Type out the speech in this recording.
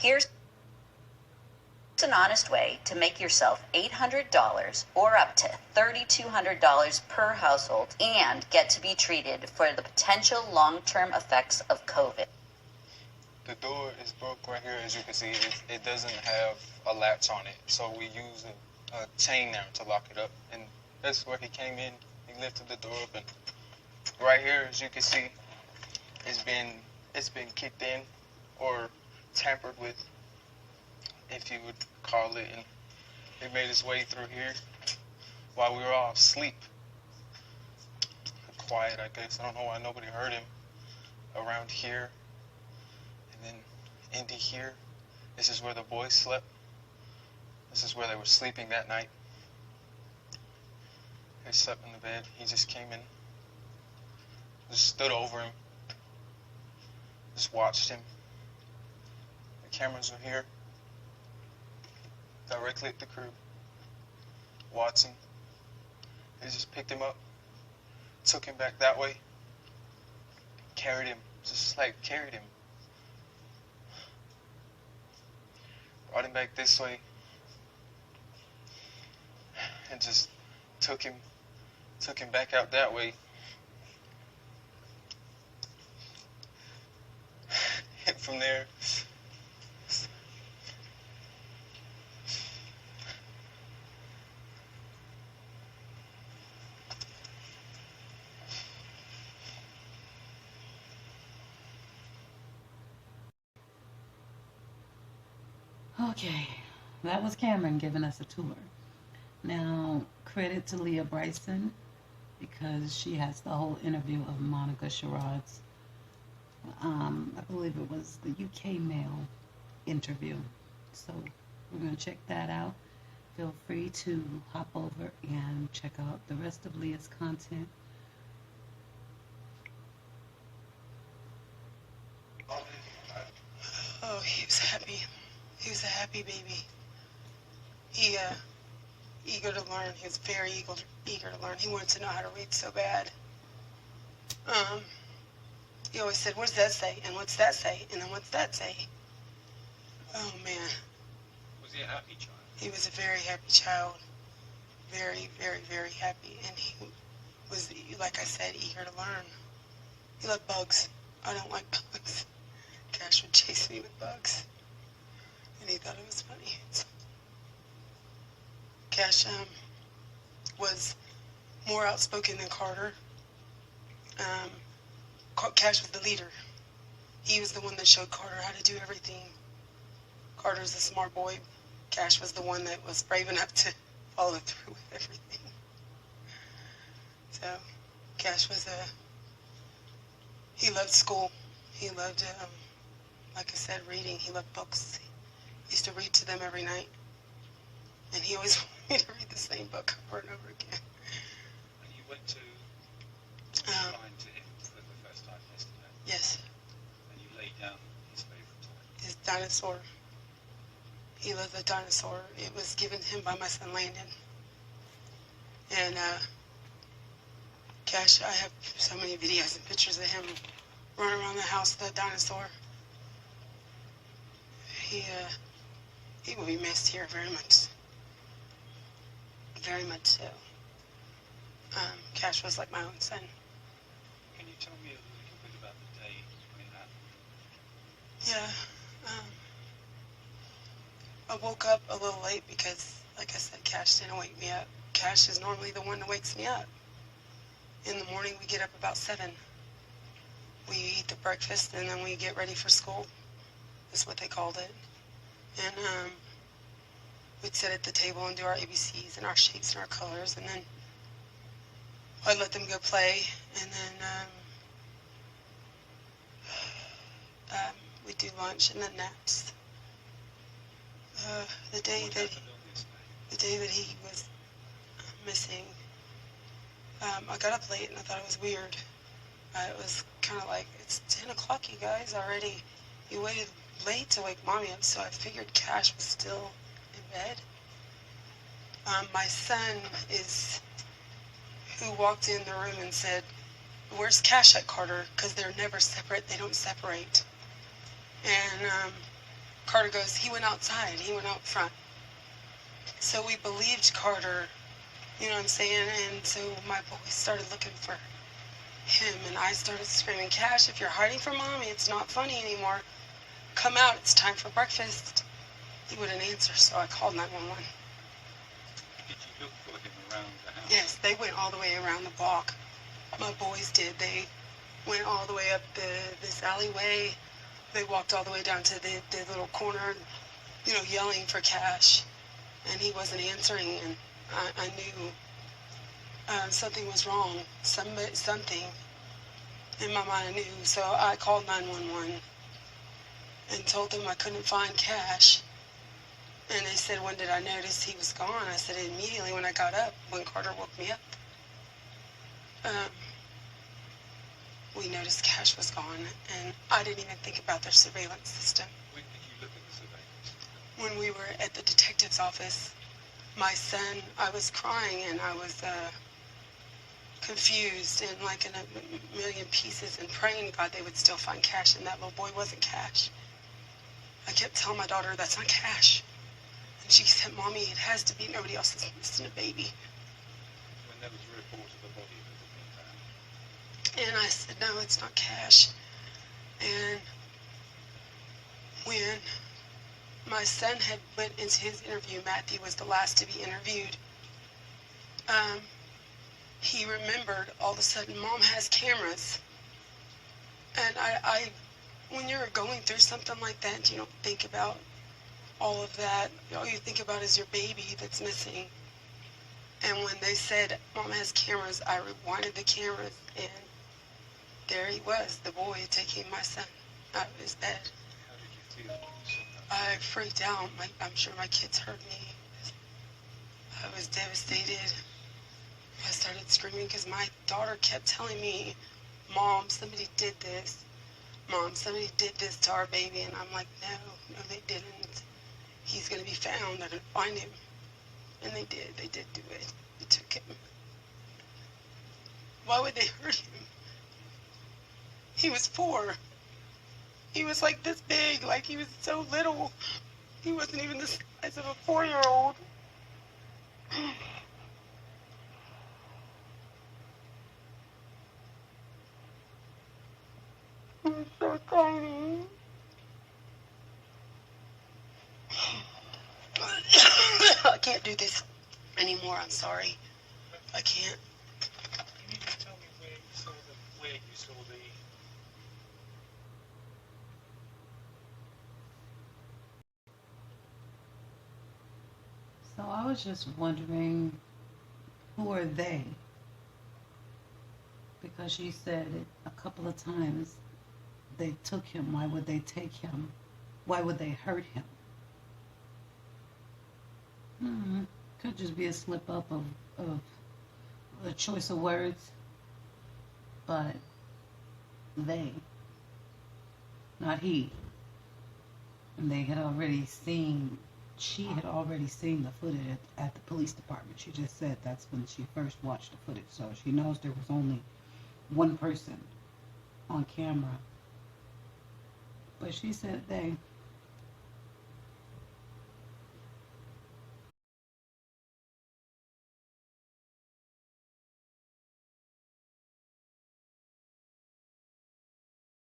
Here's an honest way to make yourself $800 or up to $3,200 per household and get to be treated for the potential long-term effects of COVID. The door is broke right here, as you can see. It doesn't have a latch on it, so we use a chain now to lock it up. And that's where he came in. He lifted the door up, and right here, as you can see, it's been kicked in or tampered with, if you would call it, and it made its way through here while we were all asleep. Quiet, I guess. I don't know why nobody heard him around here. And then into here, this is where the boys slept. This is where they were sleeping that night. They slept in the bed. He just came in, just stood over him, just watched him. The cameras are here, directly at the crib, watching. They just picked him up, took him back that way, carried him, just like carried him. Brought him back this way, and just took him back out that way. And from there, okay, that was Cameron giving us a tour. Now, credit to Leah Bryson, because she has the whole interview of Monica Sherrod's, I believe it was the UK Mail interview. So we're going to check that out. Feel free to hop over and check out the rest of Leah's content. Oh, he was happy. He was a happy baby. He, eager to learn. He was very eager to learn. He wanted to know how to read so bad. He always said, "What does that say? And what's that say? And then what's that say?" Oh, man. was he a happy child? He was a very happy child. Very, very, very happy. And he was, like I said, eager to learn. He loved bugs. I don't like bugs. Cash would chase me with bugs. And he thought it was funny. So Cash was more outspoken than Carter. Cash was the leader. He was the one that showed Carter how to do everything. Carter's a smart boy. Cash was the one that was brave enough to follow through with everything. So Cash was he loved school. He loved, like I said, reading. He loved books. He used to read to them every night. And he always wanted me to read the same book over and over again. And you went to line to him for the first time yesterday. Yes. And you laid down his favorite toy. His dinosaur. He loved the dinosaur. It was given to him by my son Landon. And Cash, I have so many videos and pictures of him running around the house with the dinosaur. He will be missed here very much. Very much so. Cash was like my own son. Can you tell me a little bit about the day when it happened? Yeah. I woke up a little late because, like I said, Cash didn't wake me up. Cash is normally the one that wakes me up. In the morning, we get up about 7. We eat the breakfast, and then we get ready for school. That's what they called it. And we'd sit at the table and do our ABCs and our shapes and our colors, and then I'd let them go play, and then we'd do lunch and then naps. The day that he was missing, I got up late and I thought it was weird. It was kind of like, it's 10 o'clock, you guys, already. You waited late to wake Mommy up, so I figured Cash was still in bed. My son is who walked in the room and said, "Where's Cash at, Carter?" Because they're never separate. They don't separate. And Carter goes, he went outside. He went out front. So we believed Carter, you know what I'm saying? And so my boys started looking for him, and I started screaming, Cash, if you're hiding from Mommy, it's not funny anymore. Come out, it's time for breakfast. He wouldn't answer, so I called 911. Did you look for him around the house? Yes, they went all the way around the block. My boys did. They went all the way up this alleyway. They walked all the way down to the little corner, you know, yelling for Cash. And he wasn't answering, and I knew something was wrong. Something in my mind I knew. So I called 911 and told them I couldn't find Cash. And they said, when did I notice he was gone? I said, immediately when I got up, when Carter woke me up. We noticed Cash was gone, and I didn't even think about their surveillance system. When did you look at the surveillance system? When we were at the detective's office, my son, I was crying, and I was confused and like in a million pieces, and praying to God they would still find Cash, and that little boy wasn't Cash. I kept telling my daughter, that's not Cash. And she said, Mommy, it has to be. Nobody else is missing a baby. When there was a report of a body that had been found. And I said, no, it's not Cash. And when my son had went into his interview, Matthew was the last to be interviewed, he remembered all of a sudden, Mom has cameras. And I when you're going through something like that, you don't think about all of that. All you think about is your baby that's missing. And when they said, Mom has cameras, I rewinded the cameras, and there he was, the boy taking my son out of his bed. How did you feel when you saw that? I freaked out. I'm sure my kids heard me. I was devastated. I started screaming because my daughter kept telling me, Mom, somebody did this. Mom, somebody did this to our baby. And I'm like, no, they didn't. He's going to be found. They're going to find him. And they did. They did do it. They took him. Why would they hurt him? He was 4. He was like this big. Like, he was so little. He wasn't even the size of a 4-year-old. He was so tiny. I can't do this anymore. I'm sorry. I can't. Can you just tell me where you saw the So I was just wondering, who are they? Because she said it a couple of times. They took him. Why would they take him? Why would they hurt him? Could just be a slip up of a choice of words. But they, not he. And they had already seen, she had already seen the footage at the police department. She just said that's when she first watched the footage. So she knows there was only one person on camera. But she said they.